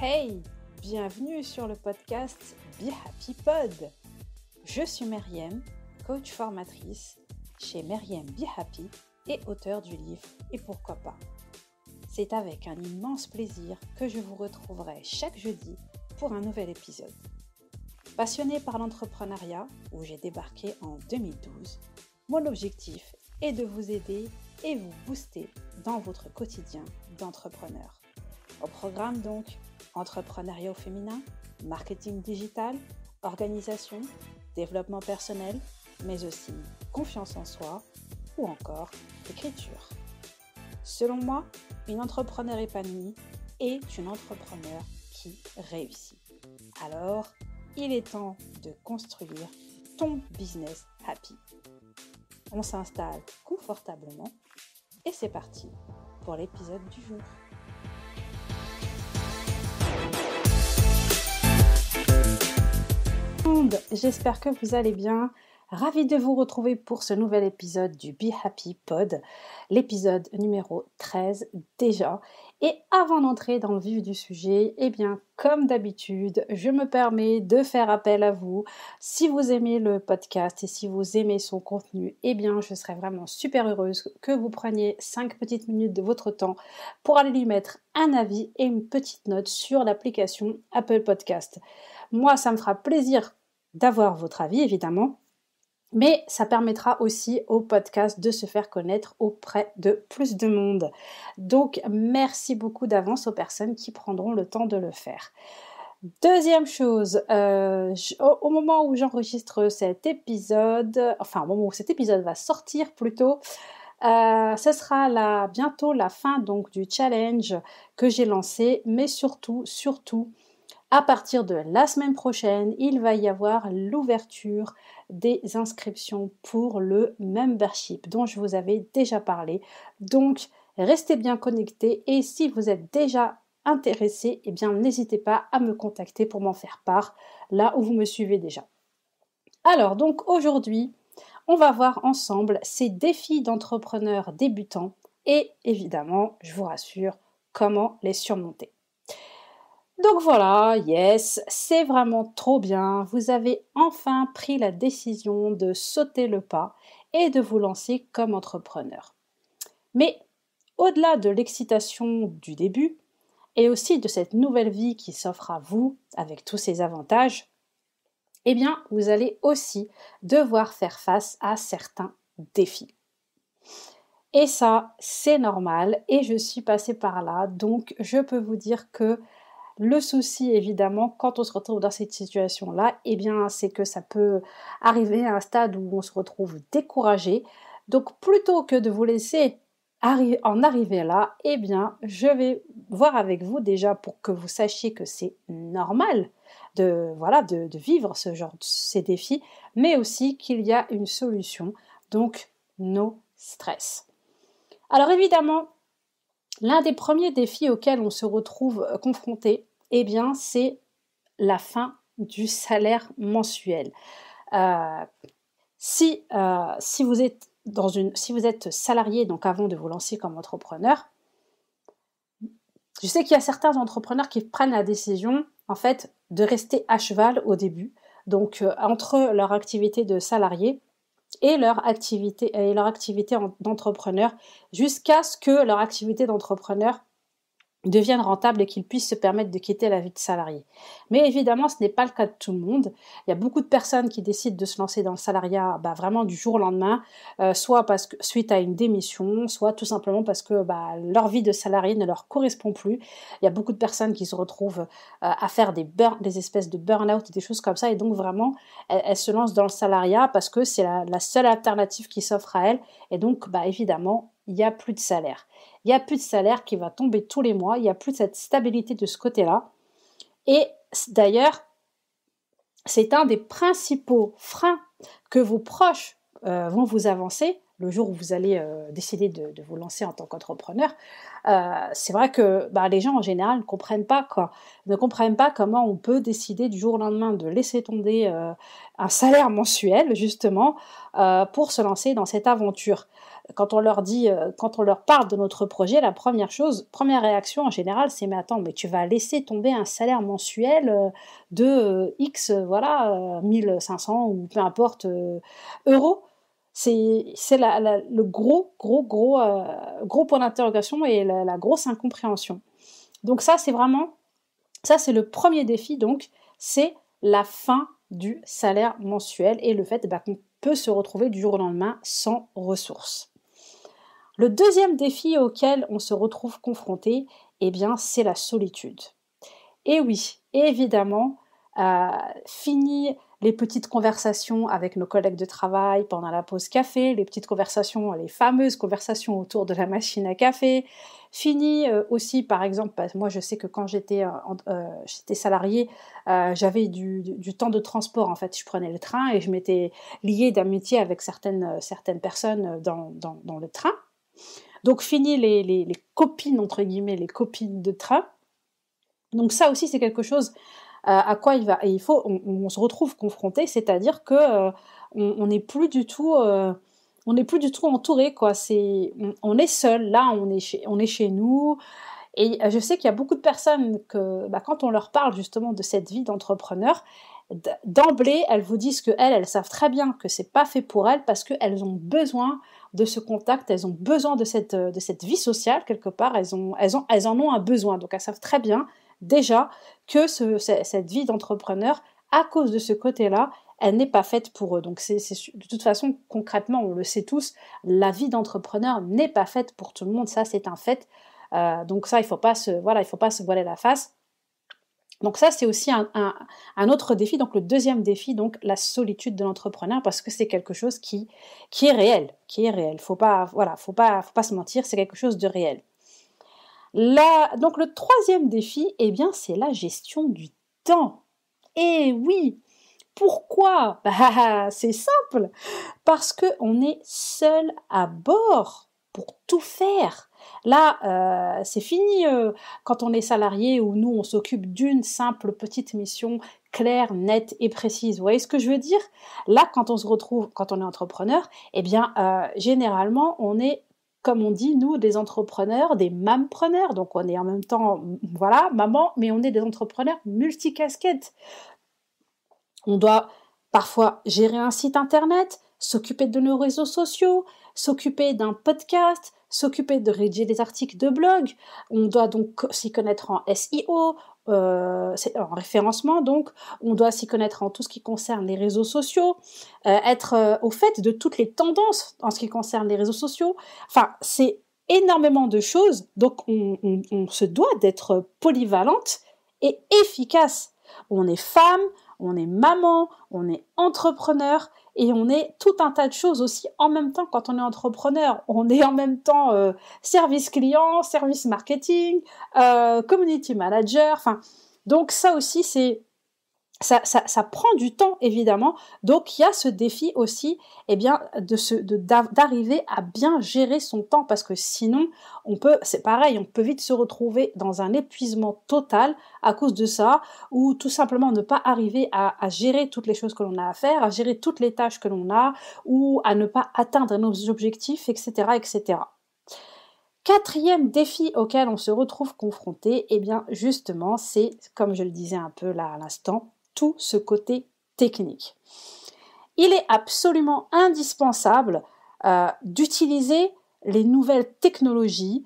Hey, bienvenue sur le podcast Be Happy Pod. Je suis Meriem, coach formatrice chez Meriem Be Happy et auteure du livre Et pourquoi pas. C'est avec un immense plaisir que je vous retrouverai chaque jeudi pour un nouvel épisode. Passionnée par l'entrepreneuriat, où j'ai débarqué en 2012, mon objectif est de vous aider et vous booster dans votre quotidien d'entrepreneur. Au programme donc, entrepreneuriat au féminin, marketing digital, organisation, développement personnel, mais aussi confiance en soi ou encore écriture. Selon moi, une entrepreneur épanouie est une entrepreneur qui réussit. Alors, il est temps de construire ton business happy. On s'installe confortablement et c'est parti pour l'épisode du jour. J'espère que vous allez bien. Ravie de vous retrouver pour ce nouvel épisode du Be Happy Pod, l'épisode numéro 13 déjà. Et avant d'entrer dans le vif du sujet, comme d'habitude, je me permets de faire appel à vous. Si vous aimez le podcast et si vous aimez son contenu, je serais vraiment super heureuse que vous preniez 5 petites minutes de votre temps pour aller lui mettre un avis et une petite note sur l'application Apple Podcast. Moi, ça me fera plaisir d'avoir votre avis, évidemment. Mais ça permettra aussi au podcast de se faire connaître auprès de plus de monde. Donc, merci beaucoup d'avance aux personnes qui prendront le temps de le faire. Deuxième chose, au moment où j'enregistre cet épisode, au moment où cet épisode va sortir plutôt, ce sera bientôt la fin donc du challenge que j'ai lancé, mais surtout, à partir de la semaine prochaine, il va y avoir l'ouverture des inscriptions pour le membership dont je vous avais déjà parlé. Donc, restez bien connectés et si vous êtes déjà intéressé, n'hésitez pas à me contacter pour m'en faire part là où vous me suivez déjà. Alors, donc aujourd'hui, on va voir ensemble ces défis d'entrepreneurs débutants et évidemment, je vous rassure, comment les surmonter. Donc voilà, yes, c'est vraiment trop bien. Vous avez enfin pris la décision de sauter le pas et de vous lancer comme entrepreneur. Mais au-delà de l'excitation du début et aussi de cette nouvelle vie qui s'offre à vous avec tous ses avantages, vous allez aussi devoir faire face à certains défis. Et ça, c'est normal et je suis passée par là, donc je peux vous dire que le souci, évidemment, quand on se retrouve dans cette situation-là, c'est que ça peut arriver à un stade où on se retrouve découragé. Donc, plutôt que de vous laisser en arriver là, je vais voir avec vous déjà pour que vous sachiez que c'est normal de vivre ces défis, mais aussi qu'il y a une solution. Donc, no stress. Alors, évidemment, l'un des premiers défis auxquels on se retrouve confronté, c'est la fin du salaire mensuel. Si vous êtes salarié, donc avant de vous lancer comme entrepreneur, je sais qu'il y a certains entrepreneurs qui prennent la décision, en fait, de rester à cheval au début, donc entre leur activité de salarié et leur activité d'entrepreneur, jusqu'à ce que leur activité d'entrepreneur devienne rentable et qu'ils puissent se permettre de quitter la vie de salarié. Mais évidemment, ce n'est pas le cas de tout le monde. Il y a beaucoup de personnes qui décident de se lancer dans le salariat vraiment du jour au lendemain, soit suite à une démission, soit tout simplement parce que leur vie de salarié ne leur correspond plus. Il y a beaucoup de personnes qui se retrouvent à faire des espèces de burn-out, des choses comme ça, et donc vraiment, elles se lancent dans le salariat parce que c'est la seule alternative qui s'offre à elles, et donc évidemment, il n'y a plus de salaire. Il n'y a plus de salaire qui va tomber tous les mois, il n'y a plus de cette stabilité de ce côté-là. Et d'ailleurs, c'est un des principaux freins que vos proches vont vous avancer le jour où vous allez décider de vous lancer en tant qu'entrepreneur, c'est vrai que les gens en général ne comprennent pas comment on peut décider du jour au lendemain de laisser tomber un salaire mensuel justement pour se lancer dans cette aventure. Quand on leur parle de notre projet, la première réaction en général, c'est mais attends, mais tu vas laisser tomber un salaire mensuel de X, 1500 ou peu importe euros. C'est le gros point d'interrogation et la grosse incompréhension. Donc ça, c'est le premier défi, donc, c'est la fin du salaire mensuel et le fait qu'on peut se retrouver du jour au lendemain sans ressources. Le deuxième défi auquel on se retrouve confronté, c'est la solitude. Et oui, évidemment, fini les petites conversations avec nos collègues de travail pendant la pause café, les fameuses conversations autour de la machine à café. Fini aussi, par exemple, moi je sais que quand j'étais salariée, j'avais du temps de transport. En fait, je prenais le train et je m'étais liée d'amitié avec certaines personnes dans le train. Donc fini les copines, entre guillemets, les copines de train. Donc ça aussi, c'est quelque chose à quoi on se retrouve confronté, c'est-à-dire que on n'est plus du tout entouré, quoi. On est seul, là, on est chez nous. Et je sais qu'il y a beaucoup de personnes que, quand on leur parle justement de cette vie d'entrepreneur, d'emblée, elles vous disent qu'elles savent très bien que c'est pas fait pour elles parce qu'elles ont besoin de ce contact, elles ont besoin de cette vie sociale quelque part, elles en ont un besoin. Donc elles savent très bien déjà que cette vie d'entrepreneur, à cause de ce côté-là, elle n'est pas faite pour eux. Donc de toute façon, concrètement, on le sait tous, la vie d'entrepreneur n'est pas faite pour tout le monde, ça c'est un fait. Donc ça, il faut pas se voiler la face. Donc ça, c'est aussi un autre défi. Donc le deuxième défi, donc la solitude de l'entrepreneur, parce que c'est quelque chose qui est réel, Faut pas se mentir, c'est quelque chose de réel. Donc le troisième défi, c'est la gestion du temps. Et oui, pourquoi ? C'est simple, parce qu'on est seul à bord pour tout faire. Là, c'est fini quand on est salarié ou nous, on s'occupe d'une simple petite mission claire, nette et précise. Vous voyez ce que je veux dire ? Là, quand on est entrepreneur, généralement, on est, comme on dit, nous, des entrepreneurs, des mampreneurs. Donc, on est en même temps, maman, mais on est des entrepreneurs multicasquettes. On doit parfois gérer un site internet, s'occuper de nos réseaux sociaux, s'occuper d'un podcast, s'occuper de rédiger des articles de blog. On doit donc s'y connaître en SEO, en référencement, donc on doit s'y connaître en tout ce qui concerne les réseaux sociaux, être au fait de toutes les tendances en ce qui concerne les réseaux sociaux. Enfin, c'est énormément de choses, donc on se doit d'être polyvalente et efficace. On est femme, on est maman, on est entrepreneur et on est tout un tas de choses aussi en même temps quand on est entrepreneur. On est en même temps service client, service marketing, community manager. Donc ça aussi, ça prend du temps évidemment. Donc il y a ce défi aussi, d'arriver à bien gérer son temps parce que sinon c'est pareil, on peut vite se retrouver dans un épuisement total à cause de ça, ou tout simplement ne pas arriver à gérer toutes les choses que l'on a à faire, à gérer toutes les tâches que l'on a, ou à ne pas atteindre nos objectifs, etc., etc. Quatrième défi auquel on se retrouve confronté, justement, c'est, comme je le disais un peu là à l'instant, tout ce côté technique. Il est absolument indispensable d'utiliser les nouvelles technologies.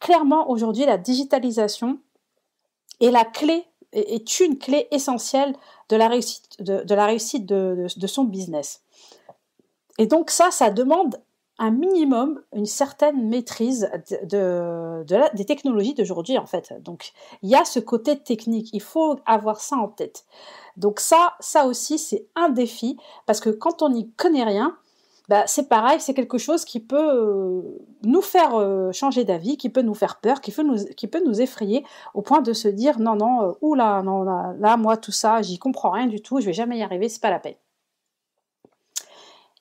Clairement, aujourd'hui, la digitalisation est une clé essentielle de la réussite de son business. Et donc ça demande un minimum, une certaine maîtrise des technologies d'aujourd'hui en fait. Donc il y a ce côté technique, il faut avoir ça en tête. Donc ça aussi c'est un défi parce que quand on n'y connaît rien, c'est pareil, c'est quelque chose qui peut nous faire changer d'avis, qui peut nous faire peur, qui peut nous effrayer au point de se dire non, là moi tout ça, j'y comprends rien du tout, je vais jamais y arriver, c'est pas la peine.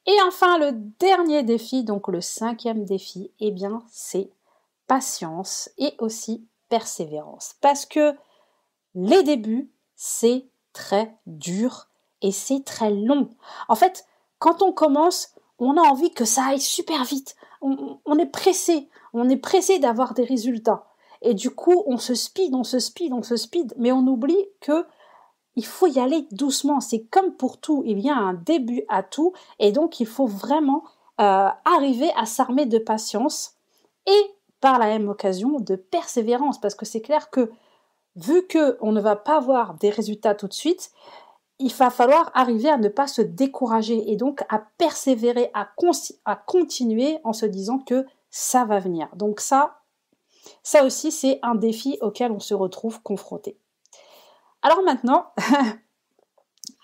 Et enfin, le dernier défi, donc le 5e défi, eh bien, c'est patience et aussi persévérance. Parce que les débuts, c'est très dur et c'est très long. En fait, quand on commence, on a envie que ça aille super vite. On est pressé d'avoir des résultats. Et du coup, on se speed, mais on oublie que il faut y aller doucement. C'est comme pour tout, il y a un début à tout, et donc il faut vraiment arriver à s'armer de patience et par la même occasion de persévérance, parce que c'est clair que vu qu'on ne va pas voir des résultats tout de suite, il va falloir arriver à ne pas se décourager et donc à persévérer, à continuer en se disant que ça va venir. Donc ça aussi, c'est un défi auquel on se retrouve confronté. Alors maintenant,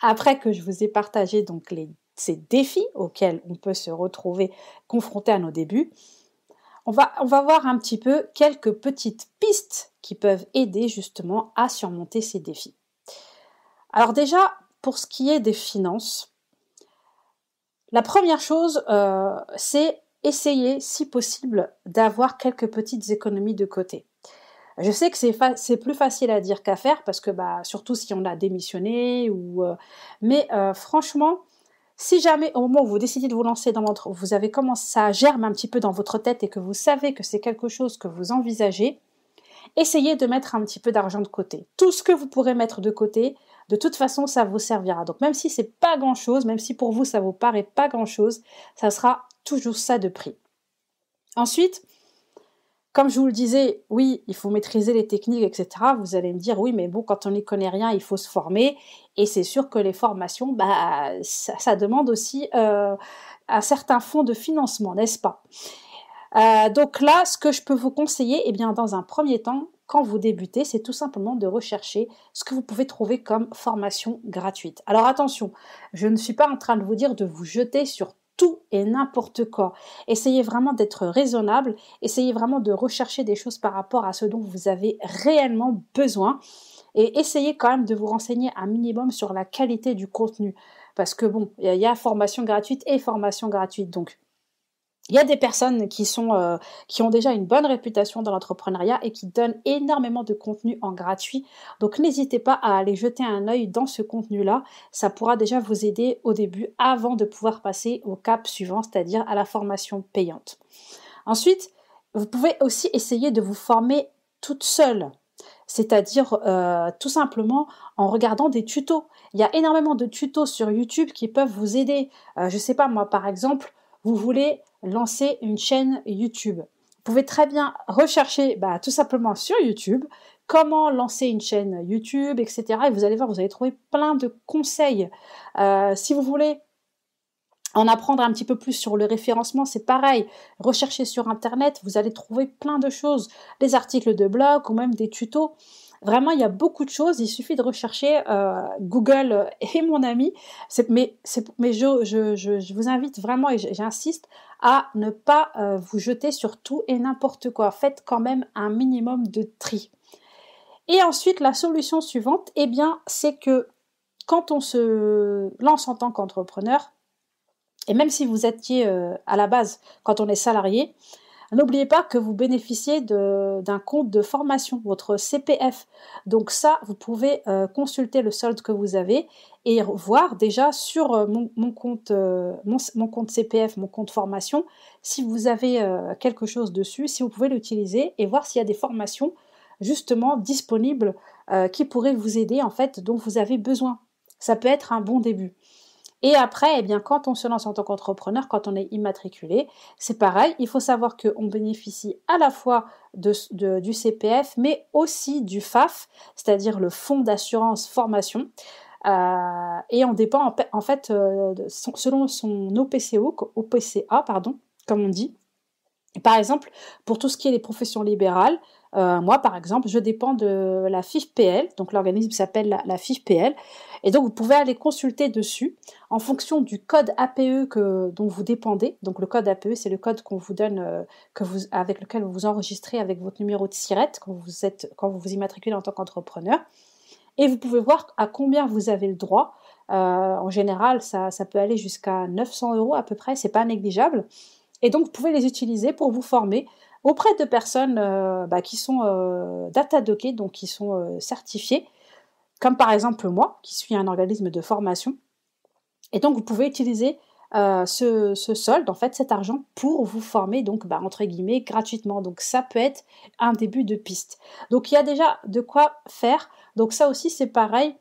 après que je vous ai partagé donc ces défis auxquels on peut se retrouver confronté à nos débuts, on va voir un petit peu quelques petites pistes qui peuvent aider justement à surmonter ces défis. Alors déjà, pour ce qui est des finances, la première chose, c'est essayer, si possible, d'avoir quelques petites économies de côté. Je sais que c'est plus facile à dire qu'à faire parce que surtout si on a démissionné mais franchement, si jamais au moment où vous décidez de vous lancer dans l'entreprise, vous avez commencé, ça germe un petit peu dans votre tête et que vous savez que c'est quelque chose que vous envisagez, essayez de mettre un petit peu d'argent de côté. Tout ce que vous pourrez mettre de côté, de toute façon, ça vous servira. Donc même si c'est pas grand-chose, même si pour vous ça vous paraît pas grand-chose, ça sera toujours ça de prix. Ensuite, comme je vous le disais, oui, il faut maîtriser les techniques, etc. Vous allez me dire, oui, mais bon, quand on n'y connaît rien, il faut se former. Et c'est sûr que les formations, ça demande aussi un certain fonds de financement, n'est-ce pas ? Donc là, ce que je peux vous conseiller, eh bien, dans un premier temps, quand vous débutez, c'est tout simplement de rechercher ce que vous pouvez trouver comme formation gratuite. Alors attention, je ne suis pas en train de vous dire de vous jeter sur tout et n'importe quoi. Essayez vraiment d'être raisonnable, essayez vraiment de rechercher des choses par rapport à ce dont vous avez réellement besoin et essayez quand même de vous renseigner un minimum sur la qualité du contenu. Parce que bon, il y a formation gratuite et formation gratuite, donc il y a des personnes qui ont déjà une bonne réputation dans l'entrepreneuriat et qui donnent énormément de contenu en gratuit. Donc n'hésitez pas à aller jeter un œil dans ce contenu-là. Ça pourra déjà vous aider au début avant de pouvoir passer au cap suivant, c'est-à-dire à la formation payante. Ensuite, vous pouvez aussi essayer de vous former toute seule. C'est-à-dire tout simplement en regardant des tutos. Il y a énormément de tutos sur YouTube qui peuvent vous aider. Je sais pas, moi par exemple, vous voulez lancer une chaîne YouTube. Vous pouvez très bien rechercher tout simplement sur YouTube comment lancer une chaîne YouTube, etc. Et vous allez voir, vous allez trouver plein de conseils. Si vous voulez en apprendre un petit peu plus sur le référencement, c'est pareil. Recherchez sur Internet, vous allez trouver plein de choses. Des articles de blog ou même des tutos. Vraiment, il y a beaucoup de choses. Il suffit de rechercher. Google est mon ami. Mais je vous invite vraiment et j'insiste à ne pas vous jeter sur tout et n'importe quoi. Faites quand même un minimum de tri. Et ensuite, la solution suivante, eh bien, c'est que quand on se lance en tant qu'entrepreneur, et même si vous étiez à la base, quand on est salarié, n'oubliez pas que vous bénéficiez d'un compte de formation, votre CPF. Donc ça, vous pouvez consulter le solde que vous avez et voir déjà sur mon compte CPF, mon compte formation, si vous avez quelque chose dessus, si vous pouvez l'utiliser et voir s'il y a des formations justement disponibles qui pourraient vous aider en fait, dont vous avez besoin. Ça peut être un bon début. Et après, eh bien, quand on se lance en tant qu'entrepreneur, quand on est immatriculé, c'est pareil, il faut savoir qu'on bénéficie à la fois du CPF, mais aussi du FAF, c'est-à-dire le Fonds d'assurance formation. Et on dépend en fait selon son OPCA, comme on dit. Par exemple, pour tout ce qui est les professions libérales, moi, par exemple, je dépends de la FIFPL, donc l'organisme s'appelle la FIFPL, et donc vous pouvez aller consulter dessus en fonction du code APE dont vous dépendez. Donc le code APE, c'est le code qu'on vous donne, avec lequel vous vous enregistrez avec votre numéro de SIRET quand vous vous immatriculez en tant qu'entrepreneur. Et vous pouvez voir à combien vous avez le droit En général, ça peut aller jusqu'à 900 € à peu près, c'est pas négligeable. Et donc, vous pouvez les utiliser pour vous former auprès de personnes qui sont data dockées, donc qui sont certifiées, comme par exemple moi, qui suis un organisme de formation. Et donc, vous pouvez utiliser ce solde, en fait, cet argent, pour vous former, donc, entre guillemets, gratuitement. Donc, ça peut être un début de piste. Donc, il y a déjà de quoi faire. Donc, ça aussi, c'est pareil.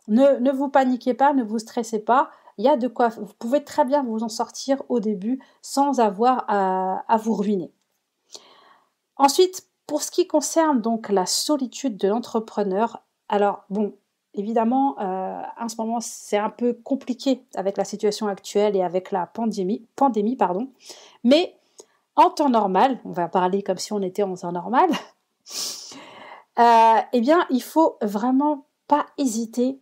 Ne vous paniquez pas, ne vous stressez pas. Il y a de quoi. Vous pouvez très bien vous en sortir au début sans avoir à vous ruiner. Ensuite, pour ce qui concerne donc la solitude de l'entrepreneur, alors bon, évidemment, en ce moment, c'est un peu compliqué avec la situation actuelle et avec la pandémie, pardon. Mais en temps normal, on va parler comme si on était en temps normal, eh bien, il faut vraiment pas hésiter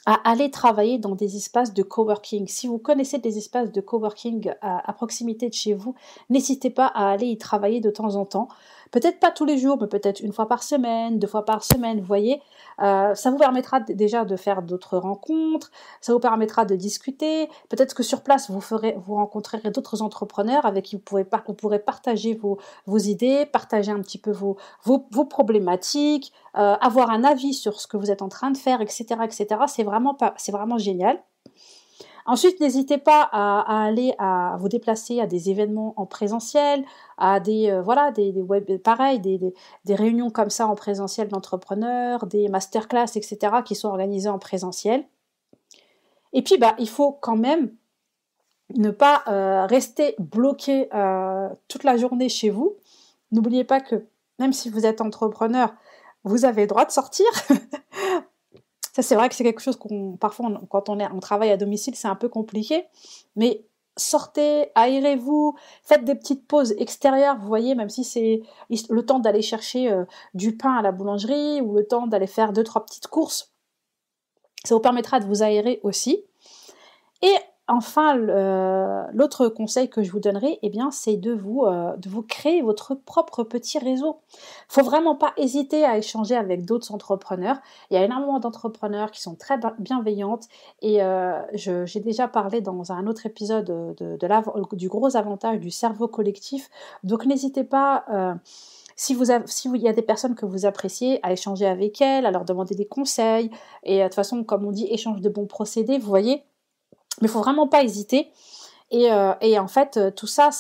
à aller travailler dans des espaces de coworking. Si vous connaissez des espaces de coworking à proximité de chez vous, n'hésitez pas à aller y travailler de temps en temps. Peut-être pas tous les jours, mais peut-être une fois par semaine, 2 fois par semaine, vous voyez. Ça vous permettra déjà de faire d'autres rencontres, ça vous permettra de discuter. Peut-être que sur place, vous rencontrerez d'autres entrepreneurs avec qui vous pourrez partager vos idées, partager un petit peu vos problématiques, avoir un avis sur ce que vous êtes en train de faire, etc., etc. C'est vraiment génial. Ensuite, n'hésitez pas à vous déplacer à des événements en présentiel, à des réunions comme ça en présentiel d'entrepreneurs, des masterclass, etc., qui sont organisées en présentiel. Et puis, il faut quand même ne pas rester bloqué toute la journée chez vous. N'oubliez pas que même si vous êtes entrepreneur, vous avez le droit de sortir. Ça, c'est vrai que c'est quelque chose parfois, quand on travaille à domicile, c'est un peu compliqué. Mais sortez, aérez-vous, faites des petites pauses extérieures, vous voyez, même si c'est le temps d'aller chercher du pain à la boulangerie ou le temps d'aller faire 2-3 petites courses. Ça vous permettra de vous aérer aussi. Et enfin, l'autre conseil que je vous donnerai, c'est de vous créer votre propre petit réseau. Faut vraiment pas hésiter à échanger avec d'autres entrepreneurs. Il y a énormément d'entrepreneurs qui sont très bienveillantes et j'ai déjà parlé dans un autre épisode du gros avantage du cerveau collectif. Donc n'hésitez pas. Si il y a des personnes que vous appréciez, à échanger avec elles, à leur demander des conseils. Et de toute façon, comme on dit, échange de bons procédés, vous voyez. Mais il ne faut vraiment pas hésiter. Et en fait, tout ça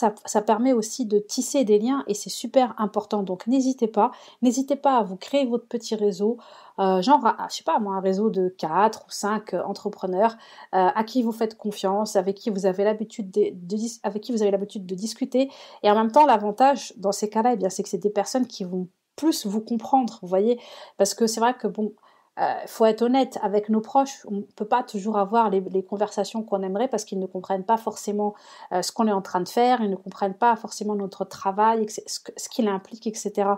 permet aussi de tisser des liens et c'est super important. Donc n'hésitez pas à vous créer votre petit réseau, je sais pas moi, un réseau de 4 ou 5 entrepreneurs à qui vous faites confiance, avec qui vous avez l'habitude de discuter. Et en même temps, l'avantage dans ces cas-là, c'est que c'est des personnes qui vont plus vous comprendre, vous voyez, parce que c'est vrai que faut être honnête avec nos proches, on ne peut pas toujours avoir les conversations qu'on aimerait parce qu'ils ne comprennent pas forcément ce qu'on est en train de faire, ils ne comprennent pas forcément notre travail, ce qu'il implique, etc.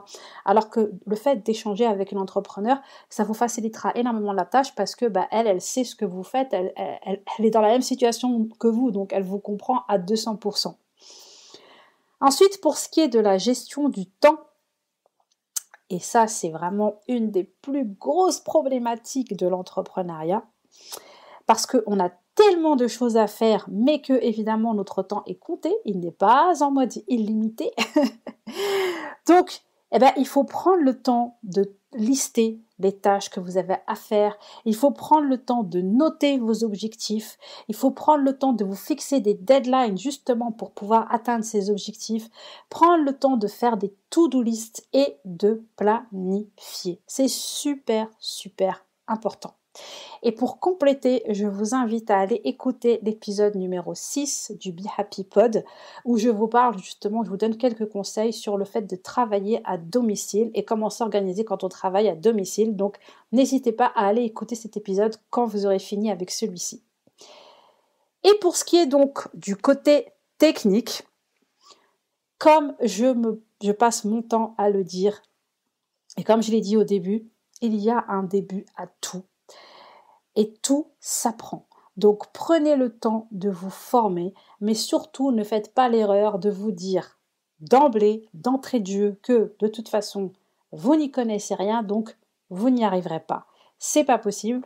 Alors que le fait d'échanger avec une entrepreneur, ça vous facilitera énormément la tâche parce que elle sait ce que vous faites, elle est dans la même situation que vous, donc elle vous comprend à 200%. Ensuite, pour ce qui est de la gestion du temps, et ça, c'est vraiment une des plus grosses problématiques de l'entrepreneuriat, parce qu'on a tellement de choses à faire, mais que évidemment notre temps est compté, il n'est pas en mode illimité. Donc, il faut prendre le temps de lister les tâches que vous avez à faire, il faut prendre le temps de noter vos objectifs, il faut prendre le temps de vous fixer des deadlines justement pour pouvoir atteindre ces objectifs, prendre le temps de faire des to-do list et de planifier. C'est super, super important. Et pour compléter, je vous invite à aller écouter l'épisode numéro 6 du Be Happy Pod où je vous parle justement, je vous donne quelques conseils sur le fait de travailler à domicile et comment s'organiser quand on travaille à domicile. Donc n'hésitez pas à aller écouter cet épisode quand vous aurez fini avec celui-ci. Et pour ce qui est donc du côté technique, comme je passe mon temps à le dire, et comme je l'ai dit au début, il y a un début à tout. Et tout s'apprend. Donc prenez le temps de vous former, mais surtout ne faites pas l'erreur de vous dire d'entrée de jeu, que de toute façon, vous n'y connaissez rien, donc vous n'y arriverez pas. C'est pas possible.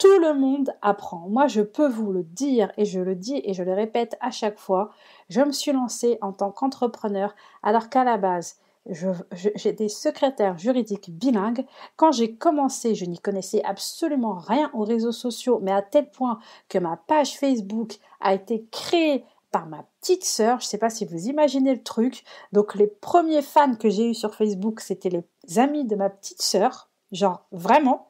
Tout le monde apprend. Moi, je peux vous le dire et je le dis et je le répète à chaque fois. Je me suis lancée en tant qu'entrepreneur alors qu'à la base, j'étais secrétaire juridique bilingue. Quand j'ai commencé, je n'y connaissais absolument rien aux réseaux sociaux, mais à tel point que ma page Facebook a été créée par ma petite sœur. Je ne sais pas si vous imaginez le truc. Donc, les premiers fans que j'ai eus sur Facebook, c'était les amis de ma petite sœur. Genre, vraiment.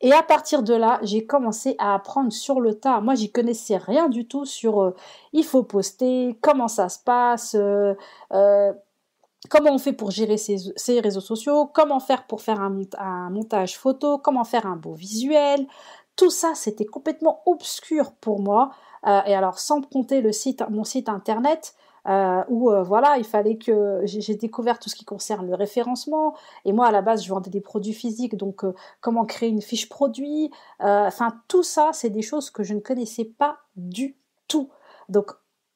Et à partir de là, j'ai commencé à apprendre sur le tas. Moi, j'y connaissais rien du tout sur il faut poster, comment ça se passe, comment on fait pour gérer ses réseaux sociaux, comment faire pour faire un montage photo, comment faire un beau visuel. Tout ça, c'était complètement obscur pour moi. Et alors, sans compter mon site internet, où voilà, il fallait que j'ai découvert tout ce qui concerne le référencement. Et moi, à la base, je vendais des produits physiques, donc comment créer une fiche produit. Enfin, tout ça, c'est des choses que je ne connaissais pas du tout. Donc,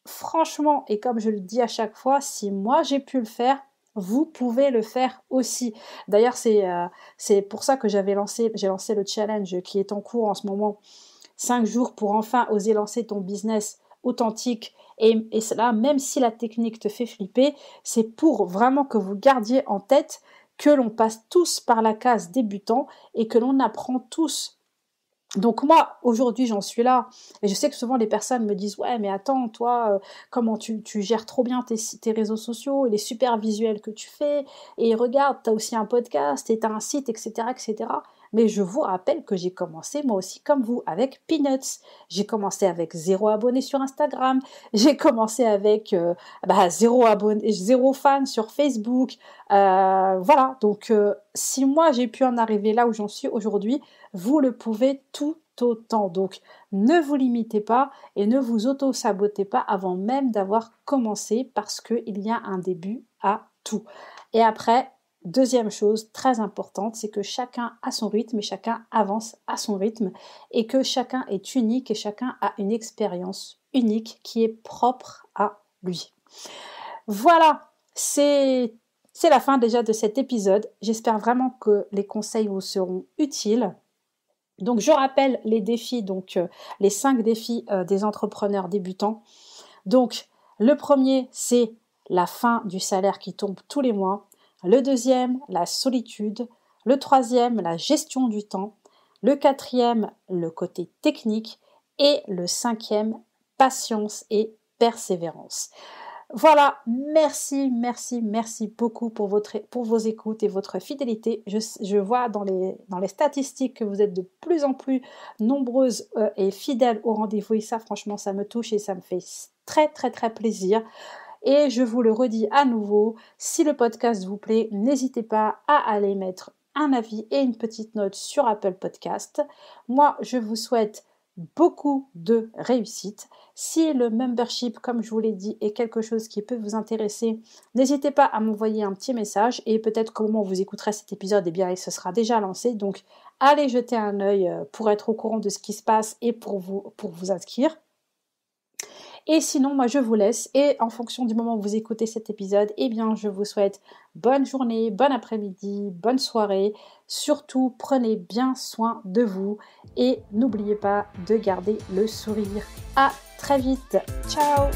franchement, et comme je le dis à chaque fois, si moi j'ai pu le faire, vous pouvez le faire aussi. D'ailleurs, c'est pour ça que j'ai lancé le challenge qui est en cours en ce moment. 5 jours pour enfin oser lancer ton business authentique. Et cela, même si la technique te fait flipper, c'est pour vraiment que vous gardiez en tête que l'on passe tous par la case débutant et que l'on apprend tous. Donc moi, aujourd'hui, j'en suis là. Et je sais que souvent, les personnes me disent « Ouais, mais attends, toi, comment tu gères trop bien tes réseaux sociaux et les super visuels que tu fais. Et regarde, tu as aussi un podcast et tu as un site, etc. etc. » Mais je vous rappelle que j'ai commencé, moi aussi, comme vous, avec Peanuts. J'ai commencé avec 0 abonnés sur Instagram. J'ai commencé avec 0 abonnés, 0 fans sur Facebook. Voilà, donc si moi, j'ai pu en arriver là où j'en suis aujourd'hui, vous le pouvez tout autant. Donc, ne vous limitez pas et ne vous auto-sabotez pas avant même d'avoir commencé parce qu'il y a un début à tout. Et après, deuxième chose très importante, c'est que chacun a son rythme et chacun avance à son rythme et que chacun est unique et chacun a une expérience unique qui est propre à lui. Voilà, c'est la fin déjà de cet épisode. J'espère vraiment que les conseils vous seront utiles. Donc, je rappelle les défis, les 5 défis des entrepreneurs débutants. Donc, le premier, c'est la fin du salaire qui tombe tous les mois. Le deuxième, la solitude. Le troisième, la gestion du temps. Le quatrième, le côté technique. Et le cinquième, patience et persévérance. Voilà, merci beaucoup pour vos écoutes et votre fidélité. Je vois dans les statistiques que vous êtes de plus en plus nombreuses et fidèles au rendez-vous et ça, franchement, ça me touche et ça me fait très plaisir. Et je vous le redis à nouveau, si le podcast vous plaît, n'hésitez pas à aller mettre un avis et une petite note sur Apple Podcast. Moi, je vous souhaite beaucoup de réussite. Si le membership, comme je vous l'ai dit, est quelque chose qui peut vous intéresser, n'hésitez pas à m'envoyer un petit message et peut-être qu'au moment où vous écouterez cet épisode, eh bien, ce sera déjà lancé. Donc, allez jeter un œil pour être au courant de ce qui se passe et pour vous inscrire. Et sinon, moi, je vous laisse. Et en fonction du moment où vous écoutez cet épisode, eh bien, je vous souhaite bonne journée, bon après-midi, bonne soirée. Surtout, prenez bien soin de vous et n'oubliez pas de garder le sourire. À très vite. Ciao!